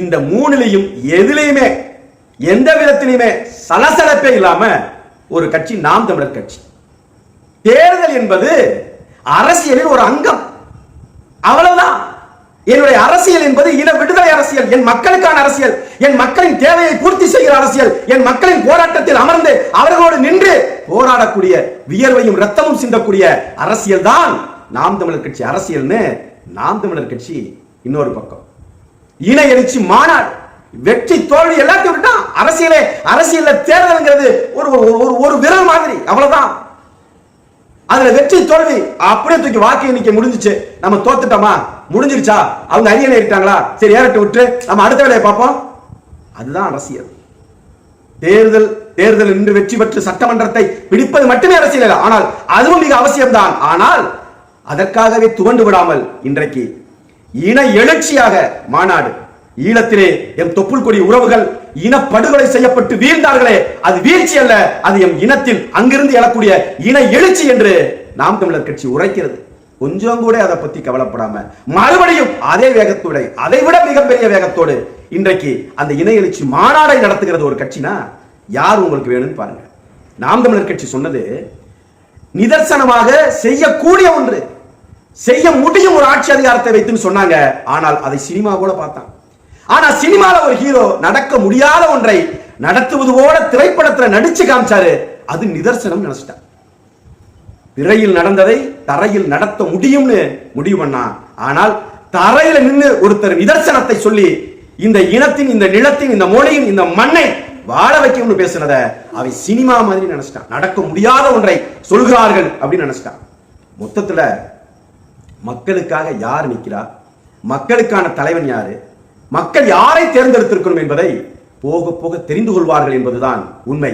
இந்த மூணுலையும் எதிலையுமே எந்த விதத்திலுமே சலசலப்பே இல்லாம ஒரு கட்சி நாம் தமிழர் கட்சி. தேர்தல் என்பது அரசியலில் ஒரு அங்கம், அவ்வளவுதான். என்னுடைய அரசியல் என்பது இன விடுதலை அரசியல், என் மக்களுக்கான அரசியல், என் மக்களின் தேவையை பூர்த்தி செய்கிற அரசியல், என் மக்களின் போராட்டத்தில் அமர்ந்து அவர்களோடு நின்று போராடக்கூடிய, வியர்வையும் ரத்தமும் சிந்தக்கூடிய அரசியல் தான் நாம் தமிழர் கட்சி அரசியல்னு நாம் தமிழர் கட்சி இன்னொரு பக்கம். இன எழுச்சி மாநாடு, வெற்றி தோல்வி எல்லாத்தையும் விட்டா அரசியல தேர்தல்ங்கிறது ஒரு விரல் மாதிரி, அவ்வளவுதான். அதுல வெற்றி தோல்வி அப்படியே தூக்கி வாக்கு எண்ணிக்கை முடிஞ்சிச்சு, நம்ம தோத்துட்டோமா, முடிஞ்சிருச்சா, அவங்க அரியணை ஏறிட்டாங்களா, சரி ஏறட்டு விட்டு நம்ம அடுத்த வேலையை பார்ப்போம். அதுதான் அரசியல். தேர்தல் நின்று வெற்றி பெற்று சட்டமன்றத்தை பிடிப்பது மட்டுமே அரசியல் அல்ல, ஆனால் அதுவும் மிக அவசியம்தான். ஆனால் அதற்காகவே துவண்டு விடாமல் இன்றைக்கு இன எழுச்சியாக மாநாடு, ஈழத்திலே எம் தொப்புள் கொடி உறவுகள் இனப்படுகொலை செய்யப்பட்டு வீழ்ந்தார்களே, அது வீழ்ச்சி அல்ல, அது எம் இனத்தில் அங்கிருந்து எழக்கூடிய இன எழுச்சி என்று நாம் தமிழர் கட்சி உரைக்கிறது. கொஞ்சம் கூட அதை பத்தி கவலைப்படாம மறுபடியும் அதே வேகத்தோட, அதை விட மிகப்பெரிய வேகத்தோடு இன்றைக்கு அந்த இன எழுச்சி மாநாடை நடத்துகிறது ஒரு கட்சினா யார் உங்களுக்கு வேணும்னு பாருங்க. நாம் தமிழர் கட்சி சொன்னது நிதர்சனமாக செய்யக்கூடிய ஒன்று, செய்ய முடியும் ஒரு ஆட்சி அதிகாரத்தை வைத்துன்னு சொன்னாங்க. ஆனால் அதை சினிமா போல பார்த்தான். ஆனா சினிமால ஒரு ஹீரோ நடக்க முடியாத ஒன்றை நடத்துவது போல திரைப்படத்துல நடிச்சு காமிச்சாரு, அது நிதர்சனம் நினைச்சிட்டான். திரையில் நடந்ததை தரையில் நடத்த முடியும்னு முடிவு பண்ணா. ஆனால் தரையில நின்று ஒருத்தர் நிதர்சனத்தை சொல்லி இந்த இனத்தின், இந்த நிலத்தின், இந்த மொழியின், இந்த மண்ணை வாழ வைக்கும்னு பேசுனத அவை சினிமா மாதிரி நினைச்சிட்டான். நடக்க முடியாத ஒன்றை சொல்கிறார்கள் அப்படின்னு நினைச்சிட்டான். மொத்தத்துல மக்களுக்காக யார் நிற்கிறா, மக்களுக்கான தலைவன் யாரு, மக்கள் யாரை தேர்ந்தெடுத்திருக்கணும் என்பதை போக போக தெரிந்து கொள்வார்கள் என்பதுதான் உண்மை.